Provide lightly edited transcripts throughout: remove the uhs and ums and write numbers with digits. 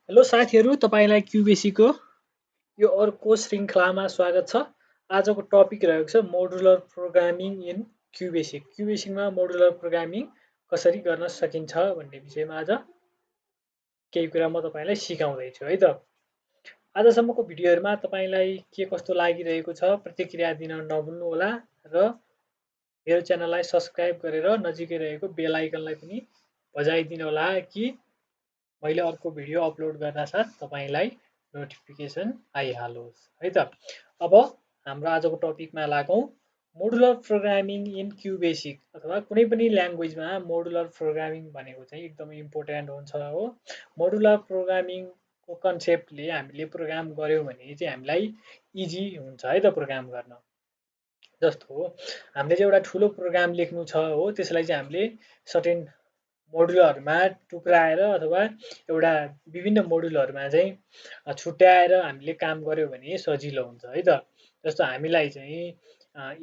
Hello साथीहरू, तपाईँलाई क्युबेसीको यो अर्को श्रृङ्खलामा स्वागत छ। आजको टपिक रहेको छ मोडुलर प्रोग्रामिङ इन क्युबेसिक। क्युबेसिकमा मोडुलर प्रोग्रामिङ कसरी गर्न सकिन्छ भन्ने विषयमा आज केही कुरा म तपाईँलाई सिकाउँदैछु है त। आजसम्मको भिडियोहरूमा तपाईँलाई के कस्तो लागिरहेको छ प्रतिक्रिया दिन नभुल्नुहोला र मेरो च्यानललाई सब्सक्राइब गरेर नजिकै रहेको बेल आइकनलाई पनि बजाइदिनु होला कि मैले अर्को भिडियो अपलोड गर्न साथ तपाईँलाई नोटिफिकेसन आइहालोस् है त। अब हाम्रो आजको टपिकमा लागौँ। मोडुलर प्रोग्रामिङ इन क्युबेसिक अथवा कुनै पनि ल्याङ्ग्वेजमा मोडुलर प्रोग्रामिङ भनेको चाहिँ एकदमै इम्पोर्टेन्ट हुन्छ हो। मोडुलर प्रोग्रामिङको कन्सेप्टले हामीले प्रोग्राम गऱ्यौँ भने चाहिँ हामीलाई इजी हुन्छ है त प्रोग्राम गर्न। जस्तो हामीले चाहिँ एउटा ठुलो प्रोग्राम लेख्नु छ हो, त्यसलाई चाहिँ हामीले सर्टेन मोडुलहरूमा टुक्राएर अथवा एउटा विभिन्न मोडुलहरूमा चाहिँ छुट्याएर हामीले काम गऱ्यौँ भने सजिलो हुन्छ है त। जस्तो हामीलाई चाहिँ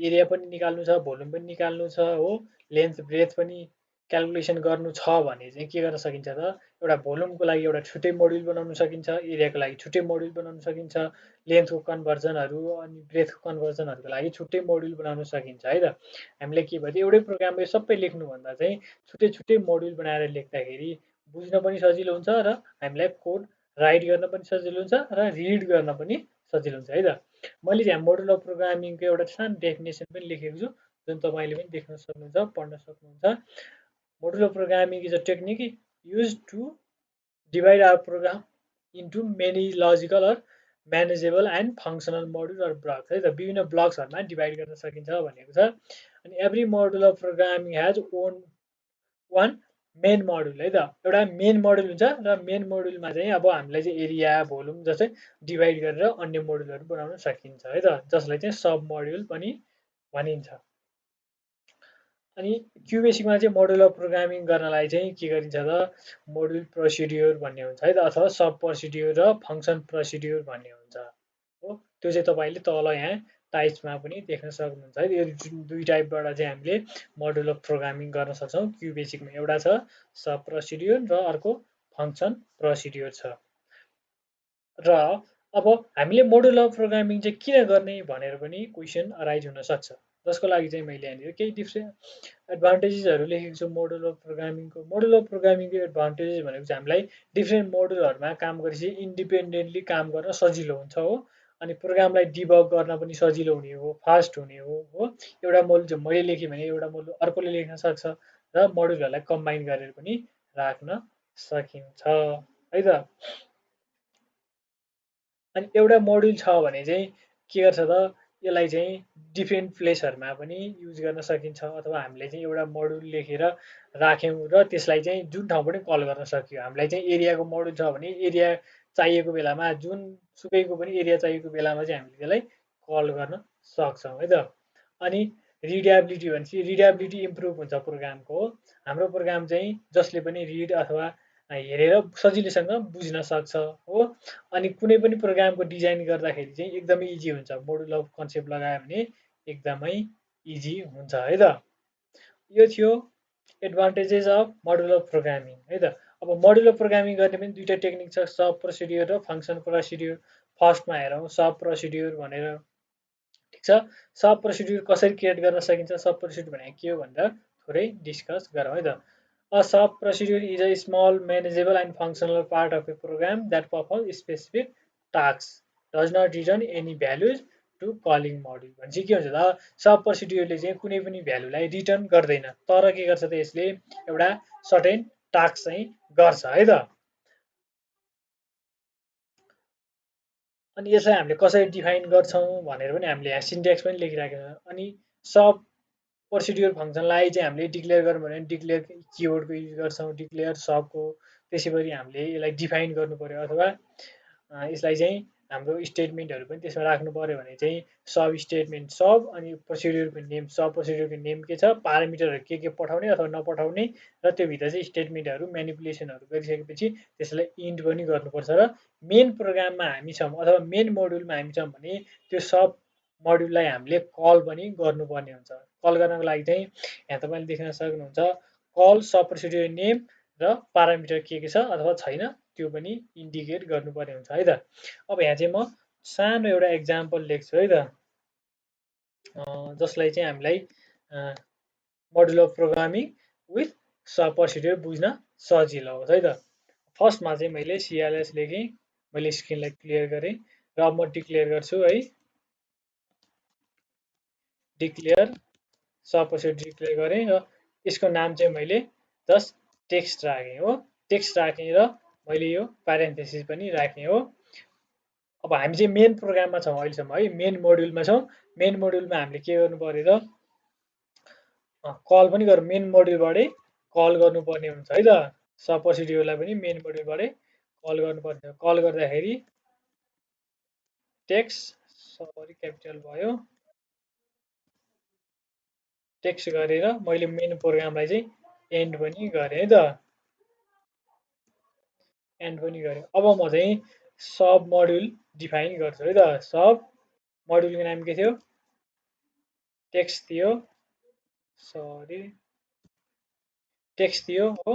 एरिया पनि निकाल्नु छ, भोल्युम पनि निकाल्नु छ हो, लेन्थ ब्रेथ पनि क्यालकुलेसन गर्नु छ भने चाहिँ के गर्न सकिन्छ त, एउटा भोल्युमको लागि एउटा छुट्टै मोड्युल बनाउन सकिन्छ, एरियाको लागि छुट्टै मोड्युल बनाउन सकिन्छ, लेन्थको कन्भर्जनहरू अनि ब्रेथको कन्भर्जनहरूको लागि छुट्टै मोड्युल बनाउन सकिन्छ है त। हामीले के भयो एउटै प्रोग्रामले सबै लेख्नुभन्दा चाहिँ छुट्टै छुट्टै मोड्युल बनाएर लेख्दाखेरि बुझ्न पनि सजिलो हुन्छ र हामीलाई कोड राइट गर्न पनि सजिलो हुन्छ र रिड गर्न पनि सजिलो हुन्छ है त। मैले यहाँ मोडुलर प्रोग्रामिङको एउटा सानो डेफिनेसन पनि लेखेको छु, जुन तपाईँले पनि देख्न सक्नुहुन्छ, पढ्न सक्नुहुन्छ। Modular programming is a technique used to divide our program into many logical or manageable and functional modules or blocks है त। विभिन्न ब्लक्सहरूमा डिभाइड गर्न सकिन्छ भनेको छ। अनि every modular programming has one main module है त। एउटा मेन मोड्युल हुन्छ र मेन मोड्युलमा चाहिँ अब हामीलाई चाहिँ एरिया भोल्युम जस्तै डिभाइड गरेर अन्य मोड्युलहरू बनाउन सकिन्छ है त, जसलाई चाहिँ सब मोड्युल पनि भनिन्छ। अनि क्युबेसिकमा चाहिँ मोडुलर प्रोग्रामिङ गर्नलाई चाहिँ के गरिन्छ त, मोड्युल प्रोसिड्युर भन्ने हुन्छ है त, अथवा सब प्रोसिड्युर र फङ्सन प्रोसिड्युर भन्ने हुन्छ हो। त्यो चाहिँ तपाईँले तल यहाँ टाइप्समा पनि देख्न सक्नुहुन्छ है। यो दुई टाइपबाट चाहिँ हामीले मोडुलर प्रोग्रामिङ गर्न सक्छौँ क्युबेसिकमा। एउटा छ सब प्रोसिड्युर र अर्को फङ्सन प्रोसिड्युर छ। र अब हामीले मोडुलर प्रोग्रामिङ चाहिँ किन गर्ने भनेर पनि क्वेसन अराइज हुनसक्छ, जसको लागि चाहिँ मैले यहाँनिर केही डिफ्रेन्ट एडभान्टेजेसहरू लेखेको छु मोडुलर प्रोग्रामिङको। मोडुलर प्रोग्रामिङको एडभान्टेजेस भनेको चाहिँ हामीलाई डिफ्रेन्ट मोडुलहरूमा काम गरेपछि इन्डिपेन्डेन्टली काम गर्न सजिलो हुन्छ हो। अनि प्रोग्रामलाई डिबग गर्न पनि सजिलो हुने हो, फास्ट हुने हो हो। एउटा मोडुल चाहिँ मैले लेखेँ भने एउटा मोडुल अर्कोले लेख्न सक्छ र मोडुलहरूलाई कम्बाइन गरेर पनि राख्न सकिन्छ है त। अनि एउटा मोड्युल छ भने चाहिँ के गर्छ त, यसलाई चाहिँ डिफ्रेन्ट प्लेसहरूमा पनि युज गर्न सकिन्छ, अथवा हामीले चाहिँ एउटा मोड्युल लेखेर राख्यौँ र त्यसलाई चाहिँ जुन ठाउँ पनि कल गर्न सक्यो। हामीलाई चाहिँ एरियाको मोड्युल छ भने एरिया चाहिएको बेलामा, जुन सुकैको पनि एरिया चाहिएको बेलामा चाहिँ हामीले त्यसलाई कल गर्न सक्छौँ है त। अनि रिडेबिलिटी भनेपछि रिडेबिलिटी इम्प्रुभ हुन्छ प्रोग्रामको। हाम्रो प्रोग्राम चाहिँ जसले पनि रिड अथवा हेरेर सजिलैसँग बुझ्न सक्छ हो। अनि कुनै पनि प्रोग्रामको डिजाइन गर्दाखेरि चाहिँ एकदमै इजी हुन्छ, मोडुलर कन्सेप्ट लगायो भने एकदमै इजी हुन्छ है त। यो थियो एडभान्टेजेस अफ मोडुलर प्रोग्रामिङ है त। अब मोडुलर प्रोग्रामिङ गर्ने पनि दुईवटा टेक्निक छ, सब प्रोसिड्युर र फङ्सन प्रोसिड्युर। फर्स्टमा हेरौँ सब प्रोसिड्युर भनेर। ठिक छ, सब प्रोसिड्युर कसरी क्रिएट गर्न सकिन्छ, सब प्रोसिड्युर भनेको के हो भनेर थोरै डिस्कस गरौँ है त। A sub procedure is a small, manageable and functional part of a program that performs specific tasks, does not return any values to calling module। भनेपछि के हुन्छ त, सब प्रोसिड्युरले चाहिँ कुनै पनि भ्यालुलाई रिटर्न गर्दैन, तर के गर्छ त यसले एउटा सर्टेन टास्क चाहिँ गर्छ है त। अनि यसलाई हामीले कसरी डिफाइन गर्छौँ भनेर पनि हामीले यहाँ सिन्ट्याक्स पनि लेखिराखेको छ। अनि सब प्रोसिड्युर फङ्सनलाई चाहिँ हामीले डिक्लेयर गरौँ भने डिक्लेयर किवर्डको युज गर्छौँ, डिक्लेयर सबको। त्यसैगरी हामीले यसलाई डिफाइन गर्नु पर्यो, अथवा यसलाई चाहिँ हाम्रो स्टेटमेन्टहरू पनि त्यसमा राख्नु पर्यो भने चाहिँ सब स्टेटमेन्ट सब, अनि प्रोसिड्युरको नेम, सब प्रोसिड्युरको नेम के छ, पारामिटरहरू के पठाउने अथवा नपठाउने, र त्योभित्र चाहिँ स्टेटमेन्टहरू म्यानिपुलेसनहरू गरिसकेपछि त्यसलाई इन्ड पनि गर्नुपर्छ। र मेन प्रोग्राममा हामी छौँ अथवा मेन मोड्युलमा हामी छौँ भने त्यो सब मोड्युललाई हामीले कल पनि गर्नुपर्ने हुन्छ। कल गर्नको लागि चाहिँ यहाँ तपाईँले देख्न सक्नुहुन्छ, कल सब प्रोसिड्युर नेम र पारामिटर के छ अथवा छैन त्यो पनि इन्डिकेट गर्नुपर्ने हुन्छ है त। अब यहाँ चाहिँ म सानो एउटा एक्जाम्पल लेख्छु है त, जसलाई चाहिँ हामीलाई modular programming with sub procedure बुझ्न सजिलो होस् है त। फर्स्टमा चाहिँ मैले सिएलएस लेखेँ, मैले स्क्रिनलाई क्लियर गरेँ र अब म डिक्लेयर गर्छु है, डिक्लेयर सब प्रोसिड्युर डिक्लेयर गरेँ र यसको नाम चाहिँ मैले जस्ट टेक्स्ट राखेँ हो, टेक्स्ट राखेँ र मैले यो प्यारेन्थेसिस पनि राखेँ हो। अब हामी चाहिँ मेन प्रोग्राममा छौँ अहिलेसम्म है, मेन मोड्युलमा छौँ। मेन मोड्युलमा हामीले के गर्नु पर्यो त, कल पनि गरौँ, मेन मोड्युलबाटै कल गर्नुपर्ने हुन्छ है त। सब प्रोसिड्युरलाई पनि मेन मोड्युलबाटै कल गर्नुपर्ने, कल गर्दाखेरि टेक्स्ट, सरी क्यापिटल भयो, टेक्स्ट गरेर मैले मेन प्रोग्रामलाई चाहिँ एन्ड पनि गरेँ है त, एन्ड पनि गरेँ। अब म चाहिँ सब मोड्युल डिफाइन गर्छु है त। सब मोड्युलको नाम के थियो, टेक्स्ट थियो, सरी टेक्स्ट थियो हो।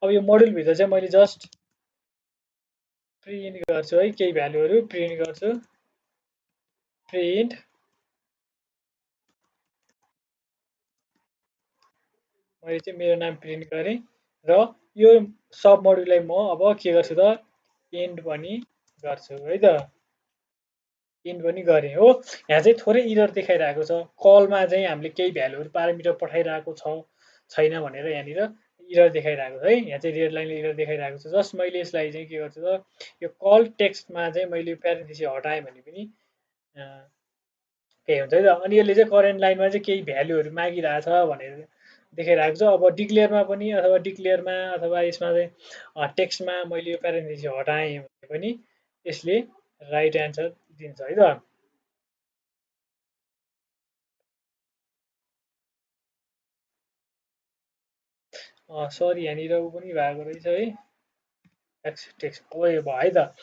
अब यो मोड्युलभित्र चाहिँ मैले जस्ट प्रिन्ट गर्छु है, केही भ्यालुहरू प्रिन्ट गर्छु, प्रिन्ट मैले चाहिँ मेरो नाम प्रिन्ट गरेँ र यो सब मोड्युललाई म अब के गर्छु त, एन्ड पनि गर्छु है त, एन्ड पनि गरेँ हो। यहाँ चाहिँ थोरै इरर देखाइरहेको छ, कलमा चाहिँ हामीले केही भ्यालुहरू प्यारामिटर पठाइरहेको छ छैन भनेर यहाँनिर इरर देखाइरहेको छ है, यहाँ चाहिँ रेड लाइनले इरर देखाइरहेको छ। जस्ट मैले यसलाई चाहिँ के गर्छु त, यो कल टेक्स्टमा चाहिँ मैले प्यारेन्थेसिस हटाएँ भने पनि केही हुन्छ है त। अनि यसले चाहिँ करेन्ट लाइनमा चाहिँ केही भ्यालुहरू मागिरहेछ भनेर देखाइरहेको छ। अब डिक्लेयरमा पनि अथवा डिक्लेयरमा अथवा यसमा चाहिँ टेक्स्टमा मैले यो प्यारेन्थेसिस हटाएँ भने पनि यसले राइट एन्सर दिन्छ है त। सरी यहाँनिर ऊ पनि भएको रहेछ है, टेक्स्ट टेक्स्ट अब यो भयो है त।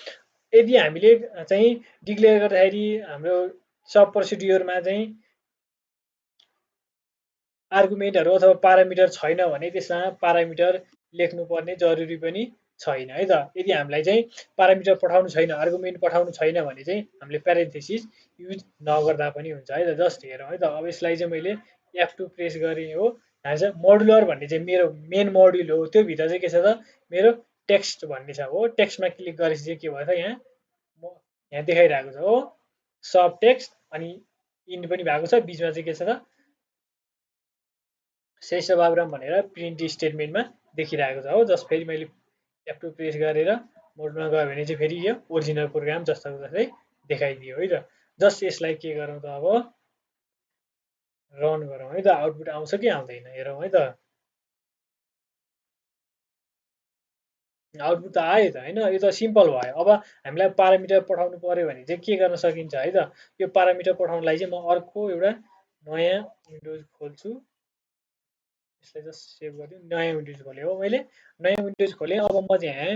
यदि हामीले चाहिँ डिक्लेयर गर्दाखेरि हाम्रो सब प्रोसिड्युरमा चाहिँ आर्गुमेन्टहरू अथवा पारामिटर छैन भने त्यसमा पारामिटर लेख्नुपर्ने जरुरी पनि छैन है त। यदि हामीलाई चाहिँ पारामिटर पठाउनु छैन, आर्गुमेन्ट पठाउनु छैन भने चाहिँ हामीले प्यारेन्थेसिस युज नगर्दा पनि हुन्छ है त। जस्ट हेरौँ है त, अब यसलाई चाहिँ मैले F2 प्रेस गरेँ हो। यहाँ चाहिँ मोडुलर भन्ने चाहिँ मेरो मेन मोड्युल हो, त्यो भित्र चाहिँ के छ त, मेरो टेक्स्ट भन्ने छ हो। टेक्स्टमा क्लिक गरेपछि चाहिँ के भयो त, यहाँ देखाइरहेको छ हो सब टेक्स्ट, अनि इन्ड पनि भएको छ, बिचमा चाहिँ के छ त, शेष बाबुराम भनेर प्रिन्ट स्टेटमेन्टमा देखिरहेको छ हो। जस्ट फेरि मैले F2 प्रेस गरेर मोडमा गयो भने चाहिँ फेरि यो ओरिजिनल प्रोग्राम जस्ताको जस्तै देखाइदियो है त। जस्ट यसलाई के गरौँ त, अब रन गरौँ है त, आउटपुट आउँछ कि आउँदैन हेरौँ है त। आउटपुट त आयो त होइन, यो त सिम्पल भयो। अब हामीलाई पारामिटर पठाउनु पर्यो भने चाहिँ के गर्न सकिन्छ है त, यो पारामिटर पठाउनलाई चाहिँ म अर्को एउटा नयाँ विन्डोज खोल्छु, यसलाई जस्ट सेभ गरिदिउँ, नयाँ विन्डोज खोलेँ हो मैले, नयाँ विन्डोज खोलेँ। अब म चाहिँ यहाँ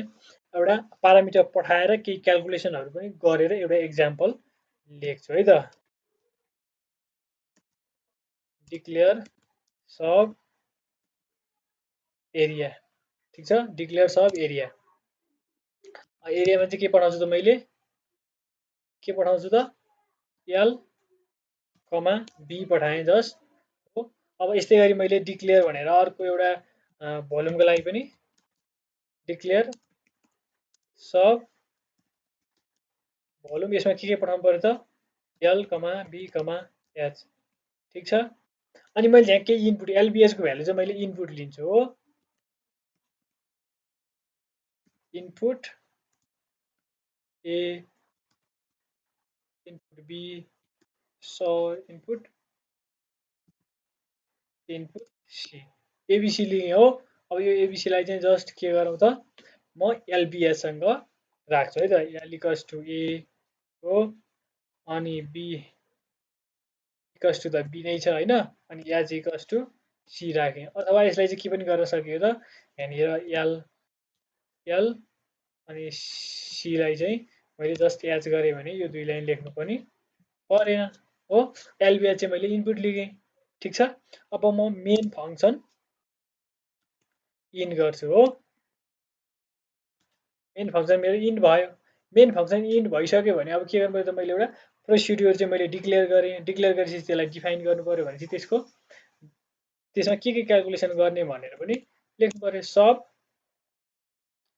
एउटा पारामिटर पठाएर केही क्यालकुलेसनहरू पनि गरेर एउटा इक्जाम्पल लेख्छु है त। डिक्लेयर सब एरिया, ठिक छ, डिक्लेयर सब एरिया, एरियामा चाहिँ के पठाउँछु त, मैले के पठाउँछु त, एल कमा बी पठाएँ जस्ट हो। अब यस्तै गरी मैले डिक्लेयर भनेर अर्को एउटा भोल्युमको लागि पनि डिक्लेयर सब भोल्युम, यसमा के पठाउनु पर्यो त, L comma be comma H, ठिक छ। अनि मैले यहाँ केही इनपुट एलबिएसको भ्यालु चाहिँ मैले इनपुट लिन्छु हो, input A, input B, so input C, ABC लिएँ हो। अब यो एबिसीलाई चाहिँ जस्ट के गरौँ त, म एलबिएससँग राख्छु है त, एल इक्वल्स टु ए हो, अनि बी इक्वल्स टु त बी नै छ होइन, अनि एच इक्वल्स टु सी राखेँ। अथवा यसलाई चाहिँ के पनि गर्न सकियो त, यहाँनिर एल एल अनि सीलाई चाहिँ मैले जस्ट एच गरेँ भने यो दुई लाइन लेख्नु पनि परेन हो। एलबिएच चाहिँ मैले इनपुट लिएँ, ठिक छ। अब म मेन फङ्सन इन गर्छु हो, मेन फङ्सन मेरो इन्ट भयो। मेन फङ्सन इन्ट भइसक्यो भने अब के गर्नु पर्यो त मैले एउटा प्रोसिड्युर चाहिँ मैले डिक्लेयर गरेँ। डिक्लेयर गरेपछि त्यसलाई डिफाइन गर्नु पर्यो भनेपछि त्यसमा के क्यालकुलेसन गर्ने भनेर पनि लेख्नु पर्यो। सब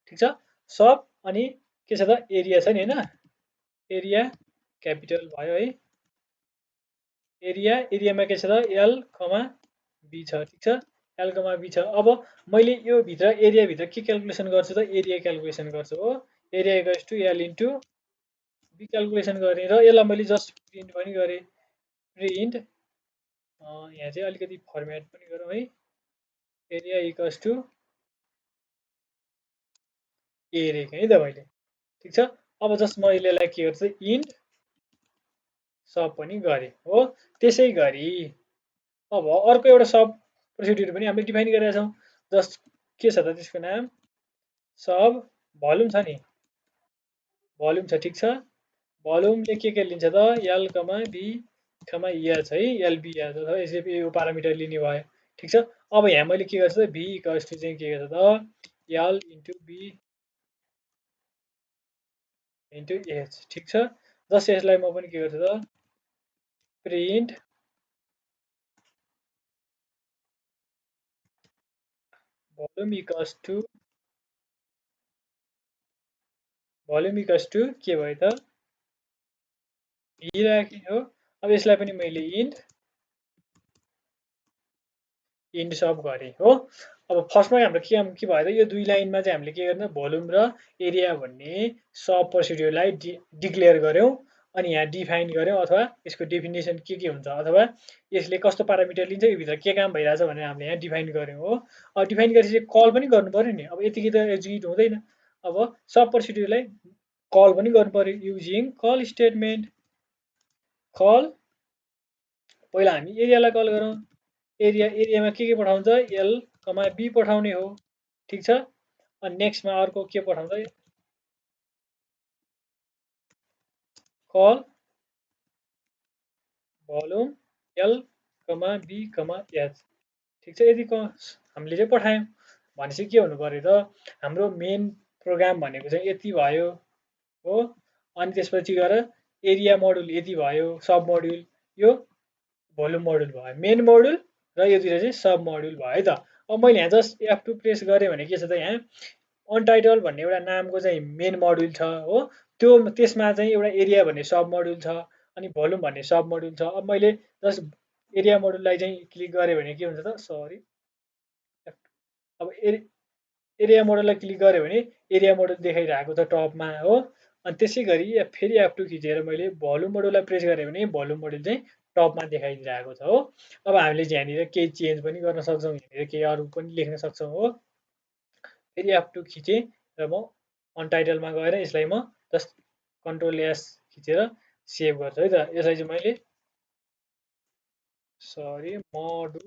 ठिक छ, सब अनि के छ त एरिया छ नि होइन, एरिया क्यापिटल भयो है। एरियामा के छ त एल कमा बी छ। ठिक छ, एल कमा बी छ। अब मैले यो भित्र एरियाभित्र के क्यालकुलेसन गर्छु त एरिया क्यालकुलेसन गर्छु हो। Area equals to L into B calculation गरेँ र यसलाई मैले जस्ट प्रिन्ट पनि गरेँ। प्रिन्ट यहाँ चाहिँ अलिकति फर्मेट पनि गरौँ है। एरिया इक्वल्स टु ए लेखेँ है त मैले। ठिक छ, अब जस्ट मैले यसलाई के गर्छु इन्ट सब पनि गरेँ हो। त्यसै गरी अब अर्को एउटा सब प्रोसिड्युर पनि हामीले डिफाइन गरेका छौँ। जस्ट के छ त त्यसको नाम सब भोल्युम छ नि, भोल्युम छ। ठिक छ, भोल्युमले के लिन्छ त L comma be comma H है, एलबिएच अथवा यसरी यो पारामिटर लिने भयो। ठिक छ, अब यहाँ मैले के गर्छु त भी इक्वल्स टु चाहिँ के गर्छ त L into B into H. ठिक छ, जस्ट यसलाई म पनि के गर्छु त प्रिन्ट भोल्युम इक्वल्स टु के भयो त भी राखेँ हो। अब यसलाई पनि मैले इन्ट सब गरेँ हो। अब फर्स्टमा हाम्रो के भयो त यो दुई लाइनमा चाहिँ हामीले के गर्ने भोल्युम र एरिया भन्ने सब प्रोसिड्युरलाई डिक्लेयर गऱ्यौँ। अनि यहाँ डिफाइन गऱ्यौँ अथवा यसको डेफिनेसन के हुन्छ अथवा यसले कस्तो पारामिटर लिन्छ, यो भित्र के काम भइरहेछ भनेर हामीले यहाँ डिफाइन गऱ्यौँ हो। अब डिफाइन गरेपछि कल पनि गर्नु पऱ्यो नि, अब यतिकै त एक्जिक्युट हुँदैन। अब सब प्रोसिड्युरलाई कल पनि गर्नु पऱ्यो युजिङ कल स्टेटमेन्ट। कल पहिला हामी एरियालाई कल गरौँ। एरियामा के पठाउँछ एल कमा बी पठाउने हो। ठिक छ, अनि नेक्स्टमा अर्को के पठाउँछ call volume L comma be comma H. ठिक छ, यदि हामीले चाहिँ पठायौँ भनेपछि के हुनु पऱ्यो त हाम्रो मेन प्रोग्राम भनेको चाहिँ यति भयो हो। अनि त्यसपछि गएर एरिया मोडुल यति भयो, सब मोड्युल यो भोल्युम मोडुल भयो, मेन मोडुल र यो दुईवटा चाहिँ सब मोडुल भयो है त। अब मैले यहाँ जस्ट F2 प्रेस गरेँ भने के छ त यहाँ अनटाइटल भन्ने एउटा नामको चाहिँ मेन मोडुल छ हो। त्यसमा चाहिँ एउटा एरिया भन्ने सब मोडुल छ अनि भोल्युम भन्ने सब मोडुल छ। अब मैले जस्ट एरिया मोडुललाई चाहिँ क्लिक गरेँ भने के हुन्छ त सरी, अब एरिया मोडललाई क्लिक गरेँ भने एरिया मोडल देखाइरहेको छ टपमा हो। अनि त्यसै गरी फेरि F2 खिचेर मैले भोल्युम मोडललाई प्रेस गरेँ भने भोल्युम मोडल चाहिँ टपमा देखाइदिरहेको छ हो। अब हामीले यहाँनिर केही चेन्ज पनि गर्न सक्छौँ, यहाँनिर केही अरू पनि लेख्न सक्छौँ हो। फेरि F2 खिचेँ र म अनटाइटलमा गएर यसलाई म जस्ट कन्ट्रोल एस खिचेर सेभ गर्छु है त। यसलाई चाहिँ मैले सरी मोड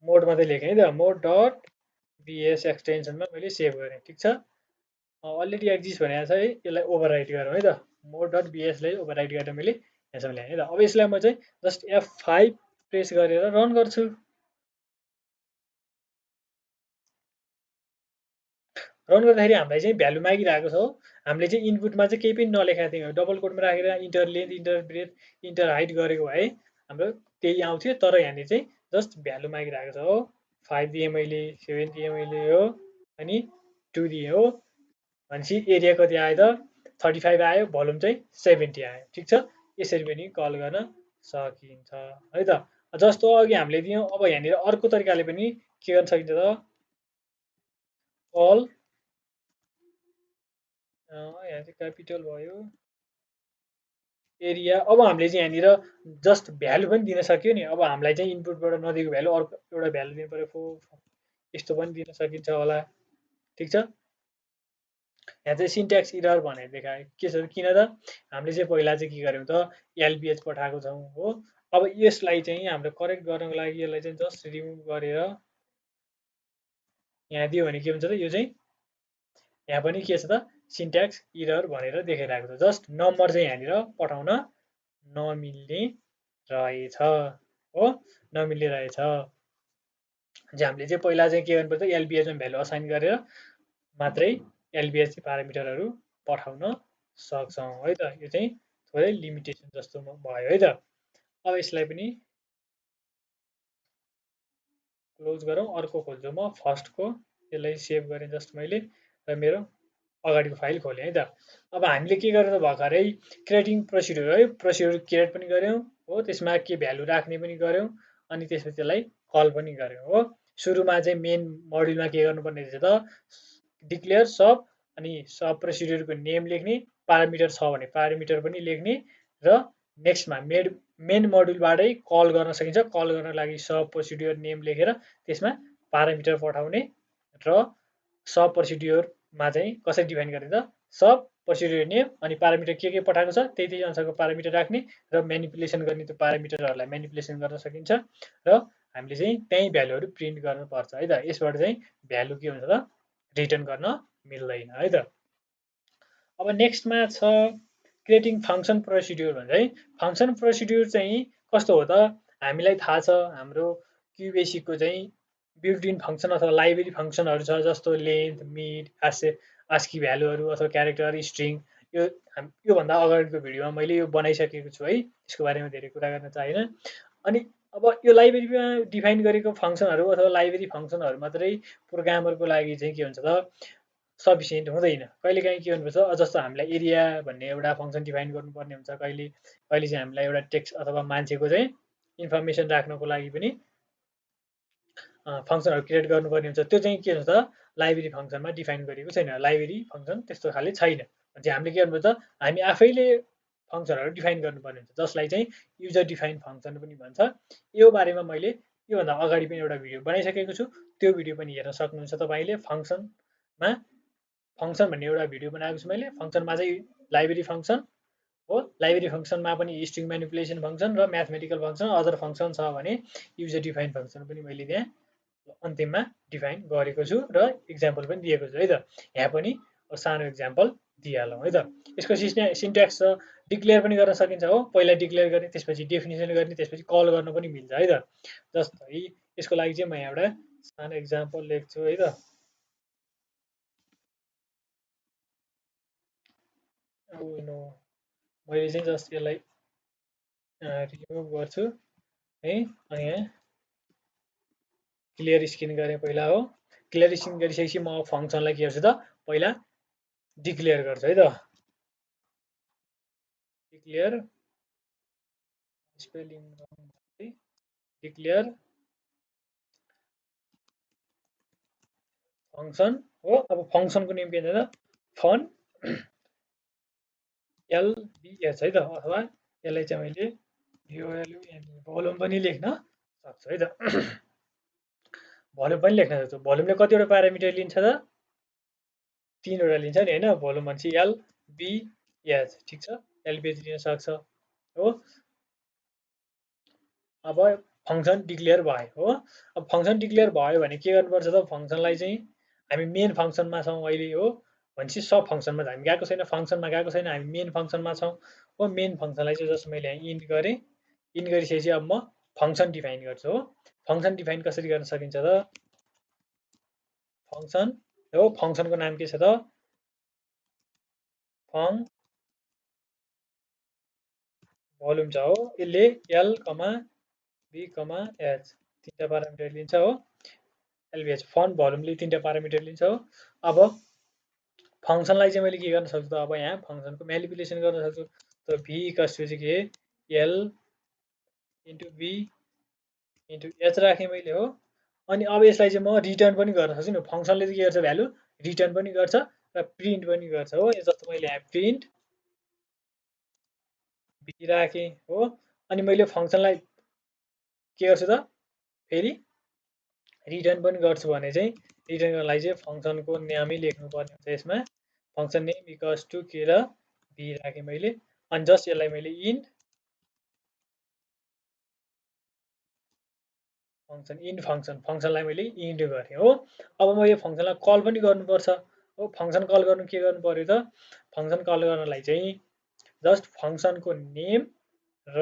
मोड मात्रै लेखेँ है त, मोड डट बिएस एक्सटेन्सनमा मैले सेभ गरेँ। ठिक छ, अलरेडी एक्जिस्ट भनेको छ है, यसलाई ओभरराइट गरौँ है त। मोड डट बिएसलाई ओभरराइट गरेर मैले यहाँसम्म ल्याएँ है त। अब यसलाई म चाहिँ जस्ट F5 प्रेस गरेर रन गर्छु। रन गर्दाखेरि हामीलाई चाहिँ भ्यालु मागिरहेको छ हो। हामीले चाहिँ इनपुटमा चाहिँ केही पनि नलेखेका थियौँ, डबल कोटमा राखेर into length into breadth into height गरेको भए हाम्रो त्यही आउँथ्यो। तर यहाँनिर चाहिँ जस्ट भ्यालु मागिरहेको छ हो। 5 दिएँ मैले, 7 दिएँ मैले हो, अनि 2 दिएँ हो। भनेपछि एरिया कति आयो त 35 आयो, भोल्युम चाहिँ 70 आयो। ठिक छ, यसरी पनि कल गर्न सकिन्छ है त। जस्तो अघि हामीले दियौँ, अब यहाँनिर अर्को तरिकाले पनि के गर्न सकिन्छ त कल यहाँ चाहिँ क्यापिटल भयो एरिया। अब हामीले चाहिँ यहाँनिर जस्ट भ्यालु पनि दिन सक्यो नि। अब हामीलाई चाहिँ इनपुटबाट नदिएको भ्यालु अर्को एउटा भ्यालु दिनु पऱ्यो 4, यस्तो पनि दिन सकिन्छ होला। ठिक छ, यहाँ चाहिँ सिन्ट्याक्स इरर भनेर देखायो। के छ किन त हामीले चाहिँ पहिला चाहिँ के गर्यौँ त एलबिएच पठाएको छौँ हो। अब यसलाई चाहिँ हाम्रो करेक्ट गर्नको लागि यसलाई चाहिँ जस्ट रिमुभ गरेर यहाँ दियो भने के हुन्छ त यो चाहिँ यहाँ पनि के छ त सिन्ट्याक्स इरर भनेर देखाइरहेको छ। जस्ट नम्बर चाहिँ यहाँनिर पठाउन नमिल्ने रहेछ हो, नमिल्ने रहेछ। हामीले चाहिँ पहिला चाहिँ के गर्नुपर्छ एलबिएचमा भ्यालु असाइन गरेर मात्रै एलबिएच प्यारामिटरहरू पठाउन सक्छौँ है त। यो चाहिँ थोरै लिमिटेसन जस्तो भयो है त। अब यसलाई पनि क्लोज गरौँ, अर्को खोल्छु म फर्स्टको। यसलाई सेभ गरेँ जस्ट मैले र मेरो अगाडिको फाइल खोलेँ है त। अब हामीले के गरेर भर्खरै क्रिएटिङ प्रोसिड्युर है, प्रोसिड्युर क्रिएट पनि गऱ्यौँ हो, त्यसमा के भ्यालु राख्ने पनि गऱ्यौँ अनि त्यसपछि त्यसलाई कल पनि गऱ्यौँ हो। सुरुमा चाहिँ मेन मोड्युलमा के गर्नुपर्ने रहेछ त डिक्लेयर सब अनि सब प्रोसिड्युरको नेम लेख्ने, प्यारामिटर छ भने प्यारामिटर पनि लेख्ने र नेक्स्टमा मेन मोड्युलबाटै कल गर्न सकिन्छ। कल गर्नको लागि सब प्रोसिड्युर नेम लेखेर त्यसमा प्यारामिटर पठाउने र सब प्रोसिड्युरमा चाहिँ कसरी डिफाइन गर्ने त सब प्रोसिड्युर नेम अनि प्यारामिटर के पठाएको छ त्यही अनुसारको प्यारामिटर राख्ने र मेनिपुलेसन गर्ने त्यो प्यारामिटरहरूलाई मेनिपुलेसन गर्न सकिन्छ र हामीले चाहिँ त्यही भ्यालुहरू प्रिन्ट गर्नुपर्छ है त। यसबाट चाहिँ भ्यालु के हुन्छ त रिटर्न गर्न मिल्दैन है त। अब नेक्स्टमा छ क्रिएटिङ फङ्सन प्रोसिड्युर भन्छ है। फङ्सन प्रोसिड्युर चाहिँ कस्तो हो त, हामीलाई थाहा छ हाम्रो क्युबेसिकको चाहिँ बिल्ट इन फङ्सन अथवा लाइब्रेरी फङ्सनहरू छ, जस्तो लेन्थ, मिड, आस्की भ्यालुहरू अथवा क्यारेक्टर, स्ट्रिङ। योभन्दा अगाडिको भिडियोमा मैले यो बनाइसकेको छु है, यसको बारेमा धेरै कुरा गर्न चाहिएन। अनि अब यो लाइब्रेरीमा डिफाइन गरेको फङ्सनहरू अथवा लाइब्रेरी फङ्सनहरू मात्रै प्रोग्रामरको लागि चाहिँ के हुन्छ त सफिसियन्ट हुँदैन। कहिलेकाहीँ के गर्नुपर्छ, जस्तो हामीलाई एरिया भन्ने एउटा फङ्सन डिफाइन गर्नुपर्ने हुन्छ, कहिले कहिले चाहिँ हामीलाई एउटा टेक्स्ट अथवा मान्छेको चाहिँ इन्फर्मेसन राख्नको लागि पनि फङ्सनहरू क्रिएट गर्नुपर्ने हुन्छ। त्यो चाहिँ के हुन्छ त लाइब्रेरी फङ्सनमा डिफाइन गरिएको छैन। लाइब्रेरी फङ्सन त्यस्तो खाले छैन। चाहिँ हामीले के गर्नुपर्छ, हामी आफैले फङ्सनहरू डिफाइन गर्नुपर्ने हुन्छ, जसलाई चाहिँ युजर डिफाइन फङ्सन पनि भन्छ। यो बारेमा मैले योभन्दा अगाडि पनि एउटा भिडियो बनाइसकेको छु, त्यो भिडियो पनि हेर्न सक्नुहुन्छ तपाईँले। फङ्सनमा फङ्सन भन्ने एउटा भिडियो बनाएको छु मैले। फङ्सनमा चाहिँ लाइब्रेरी फङ्सन हो, लाइब्रेरी फङ्सनमा पनि स्ट्रिङ म्यानिपुलेसन फङ्सन र म्याथमेटिकल फङ्सन अदर फङ्सन छ भने युजर डिफाइन फङ्सन पनि मैले त्यहाँ अन्तिममा डिफाइन गरेको छु र इक्जाम्पल पनि दिएको छु है त। यहाँ पनि सानो इक्जाम्पल दिइहालौँ है त। यसको सिन्ट्याक्स छ, डिक्लेयर पनि गर्न सकिन्छ हो, पहिला डिक्लेयर गर्ने त्यसपछि डेफिनेसन गर्ने त्यसपछि कल गर्न पनि मिल्छ है त। जस्तै यसको लागि चाहिँ म यहाँ एउटा सानो इक्जाम्पल लेख्छु है त। मैले चाहिँ जस्ट यसलाई रिमुभ गर्छु है, अनि यहाँ क्लियर स्क्रिन गरेँ पहिला हो। क्लियर स्क्रिन गरिसकेपछि म फङ्सनलाई के गर्छु त पहिला डिक्लेयर गर्छु है त। डिक्लेयर स्पेलिङ डिक्लेयर फङ्सन हो। अब फङ्सनको नेम के हुन्छ त फन एलबिएच है त, अथवा यसलाई चाहिँ मैले भोल्युम पनि लेख्न सक्छु है त। भोल्युम पनि लेख्न सक्छु। भोल्युमले कतिवटा प्यारामिटर लिन्छ त 3वटा लिन्छ नि होइन। भोल्युम भनेपछि एलबिएच, ठिक छ, एलबिएच लिन सक्छ हो। अब फङ्सन डिक्लेयर भयो हो। अब फङ्सन डिक्लेयर भयो भने के गर्नुपर्छ त, फङ्सनलाई चाहिँ हामी मेन फङ्सनमा छौँ अहिले हो भनेपछि सब फङ्सनमा हामी गएको छैन, फङ्सनमा गएको छैन, हामी मेन फङ्सनमा छौँ हो। मेन फङ्सनलाई चाहिँ जस्तो मैले यहाँ इन्ट गरेँ, इन्ट गरिसकेपछि अब म फङ्सन डिफाइन गर्छु हो। फङ्सन डिफाइन कसरी गर्न सकिन्छ त फङ्सन हो, फङ्सनको नाम के छ त फङ भोल्युम छ हो। यसले L comma be comma H 3टा parameter लिन्छ हो। एलबिएच फन भोल्युमले 3टा प्यारामिटर लिन्छ हो। अब फङ्सनलाई चाहिँ मैले के गर्न सक्छु त, अब यहाँ फङ्सनको म्यानिपुलेसन गर्न सक्छु। त भी कसको चाहिँ के L into B into H राखेँ मैले हो। अनि अब यसलाई चाहिँ म रिटर्न पनि गर्न सक्छु नि। फङ्सनले चाहिँ के गर्छ भ्यालु रिटर्न पनि गर्छ र प्रिन्ट पनि गर्छ हो। जस्तो मैले यहाँ प्रिन्ट भी राखेँ हो। अनि मैले फङ्सनलाई के गर्छु त फेरि रिटर्न पनि गर्छु भने चाहिँ रिटर्न गर्नलाई चाहिँ फङ्सनको नामै लेख्नुपर्ने हुन्छ यसमा। फङ्सन नेम इक्वल्स टु के र भी राखेँ मैले। अनि जस्ट यसलाई मैले इन्ट फङ्सनलाई मैले इन्ट गरेँ हो। अब म यो फङ्सनलाई कल पनि गर्नुपर्छ हो। फङ्सन कल गर्नु के गर्नु पर्यो त, फङ्सन कल गर्नलाई चाहिँ जस्ट फङ्सनको नेम र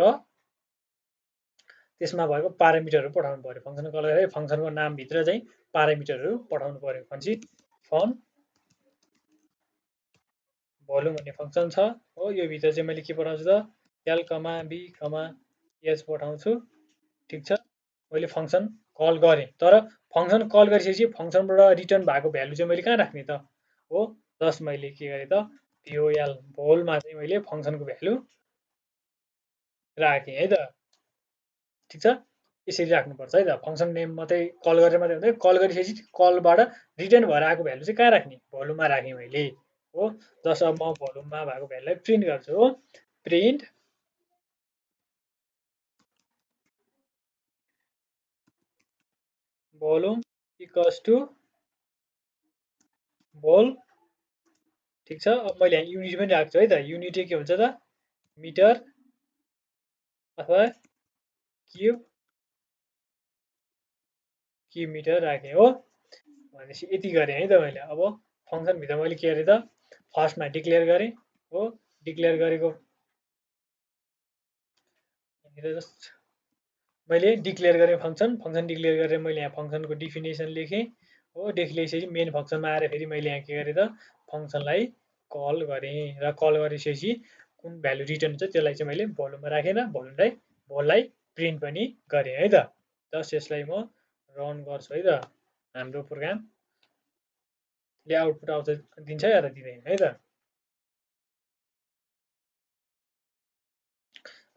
त्यसमा भएको पारामिटरहरू पठाउनु पर्यो। फङ्सन कल गरेर फङ्सनको नामभित्र चाहिँ पारामिटरहरू पठाउनु पर्यो। भनेपछि फन भोल्युम भन्ने फङ्सन छ हो, यो भित्र चाहिँ मैले के पठाउँछु त L comma be comma H पठाउँछु। ठिक छ, मैले फङ्सन कल गरेँ, तर फङ्सन कल गरिसकेपछि फङ्सनबाट रिटर्न भएको भ्यालु चाहिँ मैले कहाँ राख्ने त हो, जस्ट मैले के गरेँ त भोल भोलमा चाहिँ मैले फङ्सनको भ्यालु राखेँ है त। ठिक छ, यसरी राख्नुपर्छ है त। फङ्सन नेम मात्रै कल गरेर मात्रै हुँदैन, कल गरिसकेपछि कलबाट रिटर्न भएर आएको भ्यालु चाहिँ कहाँ राख्ने, भोल्युममा राखेँ मैले हो। जस अब म भोल्युममा भएको भ्यालुलाई प्रिन्ट गर्छु हो, प्रिन्ट भोल्युम इक्वल्स टु भोल। ठिक छ, अब मैले यहाँ युनिट पनि राख्छु है त। युनिट के हुन्छ त मिटर अथवा क्युब मिटर राखेँ हो। भनेपछि यति गरेँ है त मैले। अब फङ्सनभित्र मैले के गरेँ त फर्स्टमा डिक्लेयर गरेँ हो, डिक्लेयर गरेको मैले डिक्लेयर गरेँ फङ्सन डिक्लेयर गरेर मैले यहाँ फङ्सनको डिफिनेसन लेखेँ हो। लेखिसकेपछि मेन फङ्सनमा आएर फेरि मैले यहाँ के गरेँ त फङ्सनलाई कल गरेँ र कल गरिसकेपछि कुन भ्यालु रिटर्न हुन्छ त्यसलाई चाहिँ मैले भोल्युममा राखेर भोललाई प्रिन्ट पनि गरेँ है त। जस्ट यसलाई म रन गर्छु है त। हाम्रो प्रोग्रामले आउटपुट आउँछ दिन्छ या त दिँदैन है त।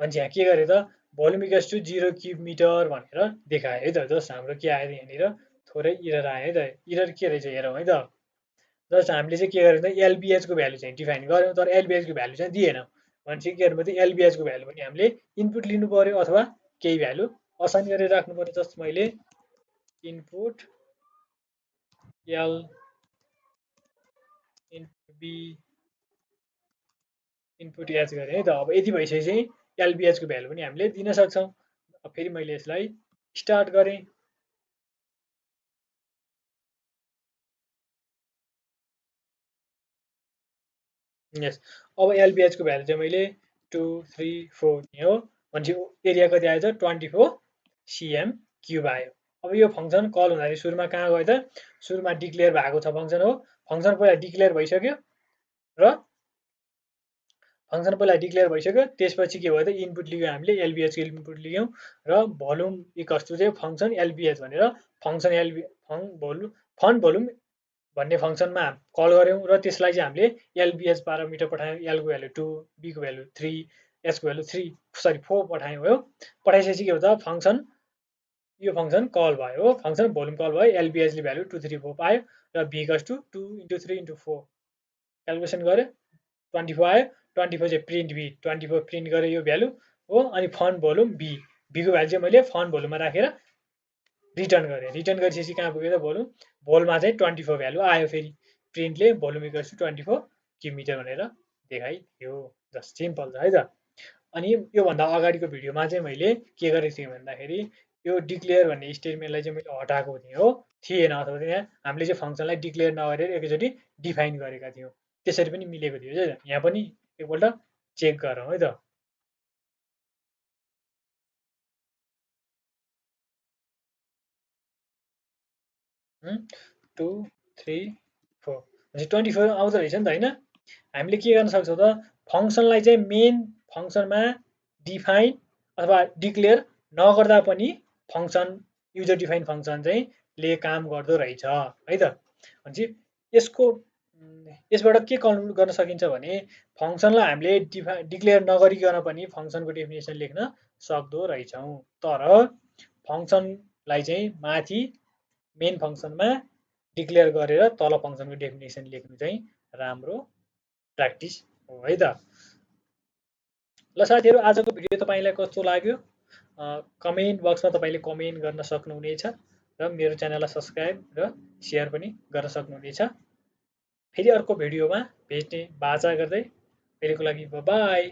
भनेपछि यहाँ के गरेँ त volume equals to 0 cube metre भनेर देखायो है त। जस्ट हाम्रो के आयो यहाँनिर थोरै इरर आयो है त। इरर के रहेछ हेरौँ है त। जस्ट हामीले चाहिँ के गर्यौँ त एलबिएचको भ्यालु चाहिँ डिफाइन गऱ्यौँ, तर एलबिएचको भ्यालु चाहिँ दिएन। भनेपछि के गर्नु पर्यो एलबिएचको भ्यालु पनि हामीले इनपुट लिनु पर्यो अथवा केही भ्यालु असाइन गरेर राख्नु पर्यो। जस्ट मैले input L input B input H गरेँ है त। अब यति भइसकेपछि चाहिँ एलबिएचको भ्यालु पनि हामीले दिन सक्छौँ। अब फेरि मैले यसलाई स्टार्ट गरेँ। यस, अब एलबिएचको भ्यालु चाहिँ मैले 2 3 4 दिएँ हो। भनेपछि एरिया कति आएछ 24 सिएम क्युब आयो। अब यो फङ्सन कल हुँदाखेरि सुरुमा कहाँ गयो त सुरुमा डिक्लेयर भएको छ फङ्सन हो। फङ्सन पहिला डिक्लेयर भइसक्यो र फङ्सन पहिला डिक्लेयर भइसक्यो, त्यसपछि के भयो त इनपुट लियौँ हामीले एलबिएचको इनपुट लियौँ र भोल्युम इक्वल्स टु चाहिँ फङ्सन एलबिएच भनेर फङ्सन फन भोल्युम भन्ने फङ्सनमा कल गऱ्यौँ र त्यसलाई चाहिँ हामीले एलबिएच पारामिटर पठायौँ। एलको भ्यालु 2, बीको भ्यालु 3, एचको भ्यालु 4 पठायौँ हो। पठाइसकेपछि के हो त फङ्सन यो फङ्सन कल भयो हो, फङ्सन भोल्युम कल भयो। एलबिएचले भ्यालु 2 3 4 पायो र भी इक्वल्स टु 2 × 3 × 4 क्यालकुलेसन गऱ्यो 24 आयो। 24 चाहिँ प्रिन्ट भी 24 प्रिन्ट गरेँ यो भ्यालु हो। अनि फन भोल्युम बीको भ्यालु चाहिँ मैले फन भोल्युममा राखेर रिटर्न गरेँ। रिटर्न गरिसकेपछि कहाँ पुग्यो त भोलमा चाहिँ 24 भ्यालु आयो। फेरि प्रिन्टले volume equals to 24 cube metre भनेर देखाइदियो। जस्ट सिम्पल छ है त। अनि योभन्दा अगाडिको भिडियोमा चाहिँ मैले के गरेको थिएँ भन्दाखेरि यो डिक्लेयर भन्ने स्टेटमेन्टलाई चाहिँ मैले हटाएको थिएँ हो, थिएन। अथवा त्यहाँ हामीले चाहिँ फङ्सनलाई डिक्लेयर नगरेर एकैचोटि डिफाइन गरेका थियौँ, त्यसरी पनि मिलेको थियो है त। यहाँ पनि एकपल्ट चेक गरौँ है त। 2 3 4 भनेपछि 24 आउँदो रहेछ नि त होइन। हामीले के गर्न सक्छौँ त फङ्सनलाई चाहिँ मेन फङ्सनमा डिफाइन अथवा डिक्लेयर नगर्दा पनि फङ्सन युजर डिफाइन फङ्सन चाहिँ ले काम गर्दो रहेछ है त। भनेपछि यसबाट के कन्क्लुड गर्न सकिन्छ भने फङ्सनलाई हामीले डिक्लेयर नगरिकन पनि फङ्सनको डेफिनेसन लेख्न सक्दो रहेछौँ, तर फङ्सनलाई चाहिँ माथि मेन फङ्सनमा डिक्लेयर गरेर तल फङ्सनको डेफिनेसन लेख्नु चाहिँ राम्रो प्र्याक्टिस हो है त। ल साथीहरू, आजको भिडियो तपाईँलाई कस्तो लाग्यो कमेन्ट बक्समा तपाईँले कमेन्ट गर्न सक्नुहुनेछ र मेरो च्यानललाई सब्सक्राइब र सेयर पनि गर्न सक्नुहुनेछ। फेरि अर्को भिडियोमा भेट्ने बाचा गर्दै अहिलेको लागि बाई।